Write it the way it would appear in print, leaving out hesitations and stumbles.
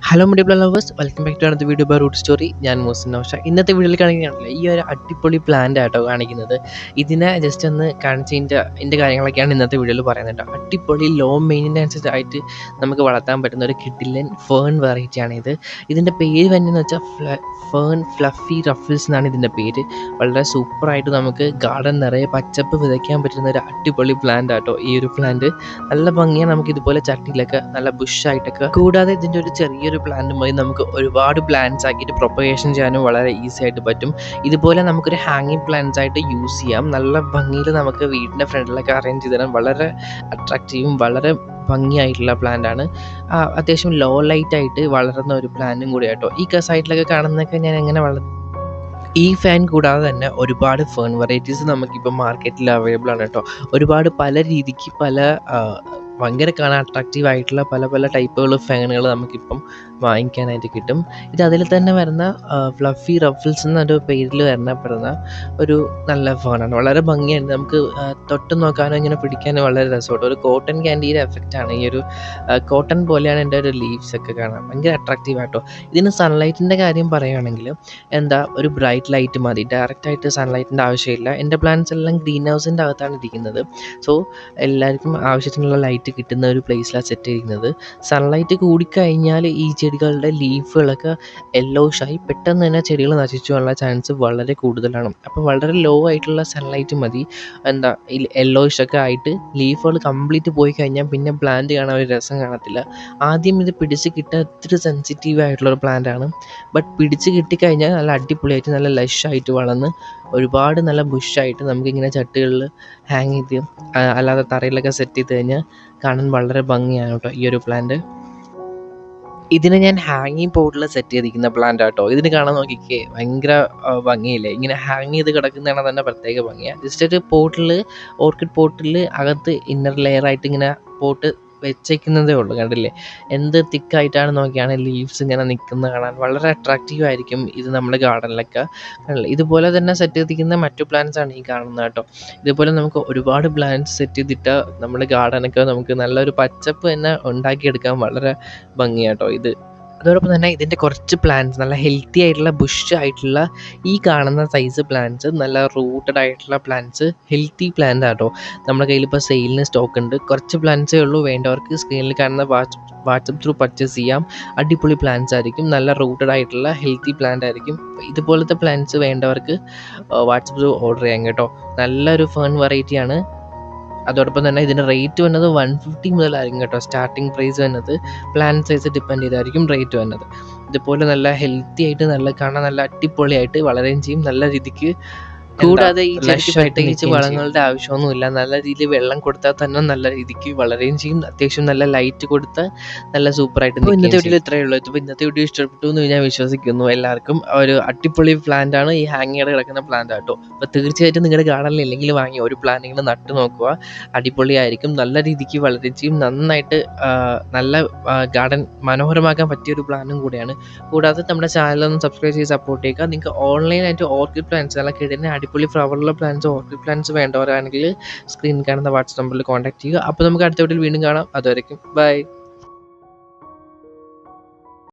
Hello media lovers, welcome back to അടുത്ത video by root story. ഞാൻ മുഹസിൻ നൗഷ. ഇന്നത്തെ വീഡിയോയിൽ കാണിക്കുകയാണല്ലോ ഈ ഒരു അടിപൊളി പ്ലാന്റ് ആട്ടോ കാണിക്കുന്നത്. ഇതിനെ ജസ്റ്റ് ഒന്ന് കാണിച്ചതിൻ്റെ കാര്യങ്ങളൊക്കെയാണ് ഇന്നത്തെ വീഡിയോയിൽ പറയുന്നത് കേട്ടോ. അടിപൊളി ലോ മെയിൻ്റനൻസ് ആയിട്ട് നമുക്ക് വളർത്താൻ പറ്റുന്ന ഒരു കിഡിലൻ ഫേൺ വെറൈറ്റിയാണ് ഇത്. ഇതിൻ്റെ പേര് തന്നെയെന്ന് വെച്ചാൽ ഫേൺ ഫ്ലഫി റഫിൾസ് എന്നാണ് ഇതിൻ്റെ പേര്. വളരെ സൂപ്പറായിട്ട് നമുക്ക് ഗാർഡൻ നിറയെ പച്ചപ്പ് വിതയ്ക്കാൻ പറ്റുന്ന ഒരു അടിപൊളി പ്ലാന്റ് ആട്ടോ ഈ ഒരു പ്ലാന്റ്. നല്ല ഭംഗിയാണ്. നമുക്ക് ഇതുപോലെ ചട്ടിയിലൊക്കെ നല്ല ബുഷായിട്ടൊക്കെ, കൂടാതെ ഇതിൻ്റെ ഒരു ചെറിയൊരു പ്ലാന്റ് മതി നമുക്ക് ഒരുപാട് പ്ലാന്റ്സ് ആക്കിയിട്ട് പ്രൊപ്പഗേഷൻ ചെയ്യാനും വളരെ ഈസി ആയിട്ട് പറ്റും. ഇതുപോലെ നമുക്കൊരു ഹാങ്ങിങ് പ്ലാന്റ്സ് ആയിട്ട് യൂസ് ചെയ്യാം. നല്ല ഭംഗിയിൽ നമുക്ക് വീടിൻ്റെ ഫ്രണ്ടിലൊക്കെ അറേഞ്ച് ചെയ്ത് തരാൻ വളരെ അട്രാക്റ്റീവും വളരെ ഭംഗിയായിട്ടുള്ള പ്ലാന്റ് ആണ്. അത്യാവശ്യം ലോ ലൈറ്റ് ആയിട്ട് വളരുന്ന ഒരു പ്ലാന്റും കൂടി ആട്ടോ. ഈ സൈഡിലൊക്കെ കാണുന്നതൊക്കെ ഞാൻ എങ്ങനെ ഈ ഫാൻ കൂടാതെ തന്നെ ഒരുപാട് ഫേൺ വെറൈറ്റീസ് നമുക്കിപ്പോൾ മാർക്കറ്റിൽ അവൈലബിൾ ആണ് കേട്ടോ. ഒരുപാട് പല രീതിക്ക് ഭയങ്കര കാണാൻ അട്രാക്റ്റീവ് ആയിട്ടുള്ള പല പല ടൈപ്പുകൾ ഫാനുകൾ നമുക്കിപ്പം വാങ്ങിക്കാനായിട്ട് കിട്ടും. ഇത് അതിൽ തന്നെ വരുന്ന ഫ്ലഫി റഫിൾസ് എന്നൊരു പേരിൽ വരണപ്പെടുന്ന ഒരു നല്ല ഫാനാണ്. വളരെ ഭംഗിയാണ്. നമുക്ക് തൊട്ട് നോക്കാനോ ഇങ്ങനെ പിടിക്കാനോ വളരെ രസമായിട്ട് ഒരു കോട്ടൺ ക്യാൻഡിയുടെ എഫക്റ്റാണ്. ഈ ഒരു കോട്ടൺ പോലെയാണ് എൻ്റെ ഒരു ലീവ്സ് ഒക്കെ കാണാൻ ഭയങ്കര അട്രാക്റ്റീവ് ആയിട്ടോ. ഇതിന് സൺലൈറ്റിൻ്റെ കാര്യം പറയുകയാണെങ്കിൽ ഒരു ബ്രൈറ്റ് ലൈറ്റ് മതി. ഡയറക്റ്റായിട്ട് സൺലൈറ്റിൻ്റെ ആവശ്യമില്ല. എൻ്റെ പ്ലാന്റ്സ് എല്ലാം ഗ്രീൻ ഹൗസിൻ്റെ അകത്താണ് ഇരിക്കുന്നത്. സോ എല്ലാവർക്കും ആവശ്യത്തിനുള്ള ലൈറ്റ് കിട്ടുന്ന ഒരു പ്ലേസിലാണ് സെറ്റ് ചെയ്യുന്നത്. സൺലൈറ്റ് കൂടിക്കഴിഞ്ഞാൽ ഈ ചെടികളുടെ ലീഫുകളൊക്കെ യെല്ലോഷായി പെട്ടെന്ന് തന്നെ ചെടികൾ നശിച്ചു പോകാനുള്ള ചാൻസ് വളരെ കൂടുതലാണ്. അപ്പോൾ വളരെ ലോ ആയിട്ടുള്ള സൺലൈറ്റ് മതി. യെല്ലോഷൊക്കെ ആയിട്ട് ലീഫുകൾ കംപ്ലീറ്റ് പോയി കഴിഞ്ഞാൽ പിന്നെ പ്ലാന്റ് കാണാൻ ഒരു രസം കാണത്തില്ല. ആദ്യം ഇത് പിടിച്ച് കിട്ടാൻ ഒത്തിരി സെൻസിറ്റീവ് ആയിട്ടുള്ളൊരു പ്ലാന്റ് ആണ്. ബട്ട് പിടിച്ച് കിട്ടിക്കഴിഞ്ഞാൽ നല്ല അടിപൊളിയായിട്ട് നല്ല ലഷായിട്ട് വളർന്ന് ഒരുപാട് നല്ല ബുഷായിട്ട് നമുക്കിങ്ങനെ ചട്ടുകളിൽ ഹാങ് ചെയ്ത് അല്ലാതെ തറയിലൊക്കെ സെറ്റ് ചെയ്ത് കഴിഞ്ഞാൽ കാണാൻ വളരെ ഭംഗിയാണ് കേട്ടോ ഈ ഒരു പ്ലാന്റ്. ഇതിനെ ഞാൻ ഹാങ്ങിങ് പോട്ടിൽ സെറ്റ് ചെയ്തിരിക്കുന്ന പ്ലാന്റ് ആട്ടോ. ഇതിന് കാണാൻ നോക്കിക്കേ ഭയങ്കര ഭംഗിയില്ലേ. ഇങ്ങനെ ഹാങ് ചെയ്ത് കിടക്കുന്നതാണ് തന്നെ പ്രത്യേക ഭംഗിയാണ്. ജസ്റ്റ് ഒരു പോട്ടിൽ, ഓർക്കിഡ് പോട്ടിൽ അകത്ത് ഇന്നർ ലെയർ ആയിട്ട് ഇങ്ങനെ പോട്ട് വെച്ചേക്കുന്നതേ ഉള്ളൂ. കണ്ടില്ലേ എന്ത് തിക്കായിട്ടാണ് നോക്കിയാണ് ലീവ്സ് ഇങ്ങനെ നിൽക്കുന്നത് കാണാൻ വളരെ അട്രാക്റ്റീവ് ആയിരിക്കും. ഇത് നമ്മുടെ ഗാർഡനിലൊക്കെ കണ്ടില്ലേ. ഇതുപോലെ തന്നെ സെറ്റ് ചെയ്തിരിക്കുന്ന മറ്റു പ്ലാന്റ്സ് ആണ് ഈ കാണുന്നത് കേട്ടോ. ഇതുപോലെ നമുക്ക് ഒരുപാട് പ്ലാന്റ്സ് സെറ്റ് ചെയ്തിട്ട് നമ്മുടെ ഗാർഡനൊക്കെ നമുക്ക് നല്ലൊരു പച്ചപ്പ് തന്നെ ഉണ്ടാക്കിയെടുക്കാൻ വളരെ ഭംഗിയാട്ടോ ഇത്. അതോടൊപ്പം തന്നെ ഇതിൻ്റെ കുറച്ച് പ്ലാന്റ്സ് നല്ല ഹെൽത്തി ആയിട്ടുള്ള ബുഷ് ആയിട്ടുള്ള ഈ കാണുന്ന സൈസ് പ്ലാന്റ്സ്, നല്ല റൂട്ടഡ് ആയിട്ടുള്ള പ്ലാന്റ്സ്, ഹെൽത്തി പ്ലാന്റ് ആട്ടോ നമ്മുടെ കയ്യിൽ ഇപ്പോൾ സെയിലിന് സ്റ്റോക്ക് ഉണ്ട്. കുറച്ച് പ്ലാന്റ്സേ ഉള്ളൂ. വേണ്ടവർക്ക് സ്ക്രീനിൽ കാണുന്ന വാട്സപ്പ് ത്രൂ പർച്ചേസ് ചെയ്യാം. അടിപൊളി പ്ലാന്റ്സ് ആയിരിക്കും. നല്ല റൂട്ടഡ് ആയിട്ടുള്ള ഹെൽത്തി പ്ലാന്റ് ആയിരിക്കും. ഇതുപോലത്തെ പ്ലാന്റ്സ് വേണ്ടവർക്ക് വാട്സപ്പ് ത്രൂ ഓർഡർ ചെയ്യാം കേട്ടോ. നല്ലൊരു ഫേൺ വെറൈറ്റിയാണ്. അതോടൊപ്പം തന്നെ ഇതിൻ്റെ റേറ്റ് വന്നത് 150 മുതലായിരിക്കും കേട്ടോ. സ്റ്റാർട്ടിങ് പ്രൈസ് വന്നത് പ്ലാൻ സൈസ് ഡിപ്പെൻഡ് ചെയ്തായിരിക്കും റേറ്റ് വന്നത്. ഇതുപോലെ നല്ല ഹെൽത്തി ആയിട്ട് കാണാൻ നല്ല അടിപൊളിയായിട്ട് വളരുകയും ചെയ്യും. നല്ല രീതിക്ക്, കൂടാതെ ഈ ചെടിക്ക് പ്രത്യേകിച്ച് വളങ്ങളുടെ ആവശ്യമൊന്നുമില്ല. നല്ല രീതിയിൽ വെള്ളം കൊടുത്താൽ തന്നെ നല്ല രീതിക്ക് വളരുകയും ചെയ്യും. അത്യാവശ്യം നല്ല ലൈറ്റ് കൊടുത്താൽ നല്ല സൂപ്പറായിട്ട്. ഇന്നത്തെ വീഡിയോ ഇത്രയേ ഉള്ളൂ. ഇപ്പോൾ ഇന്നത്തെ വീഡിയോ ഇഷ്ടപ്പെട്ടു എന്ന് ഞാൻ വിശ്വസിക്കുന്നു. എല്ലാവർക്കും ഒരു അടിപൊളി പ്ലാന്റ് ആണ് ഈ ഹാങ്ങിയോടെ കിടക്കുന്ന പ്ലാന്റ് ആട്ടോ. അപ്പോൾ തീർച്ചയായിട്ടും നിങ്ങളുടെ ഗാർഡനിൽ ഇല്ലെങ്കിൽ വാങ്ങി ഒരു പ്ലാന്റിങ്ങനെ നട്ട് നോക്കുക. അടിപൊളിയായിരിക്കും. നല്ല രീതിക്ക് വളരുകയും ചെയ്യും. നന്നായിട്ട് നല്ല ഗാർഡൻ മനോഹരമാക്കാൻ പറ്റിയൊരു പ്ലാനും കൂടിയാണ്. കൂടാതെ നമ്മുടെ ചാനലൊന്ന് സബ്സ്ക്രൈബ് ചെയ്ത് സപ്പോർട്ട് ചെയ്യുക. നിങ്ങൾക്ക് ഓൺലൈനായിട്ട് ഓർക്കിഡ് പ്ലാന്റ്സ് നല്ല കിടന്നെ അടിപൊളി ഫ്ലവറുള്ള പ്ലാന്റ്സ്, ഓർക്കിഡ് പ്ലാന്റ്സ് വേണ്ടവരാണെങ്കിൽ സ്ക്രീനിൽ കാണുന്ന വാട്സ്ആപ്പ് നമ്പറിൽ കോൺടാക്ട് ചെയ്യുക. അപ്പോൾ നമുക്ക് അടുത്ത വീഡിയോയിൽ വീണ്ടും കാണാം. അതുവരെയ്ക്കും ബൈ.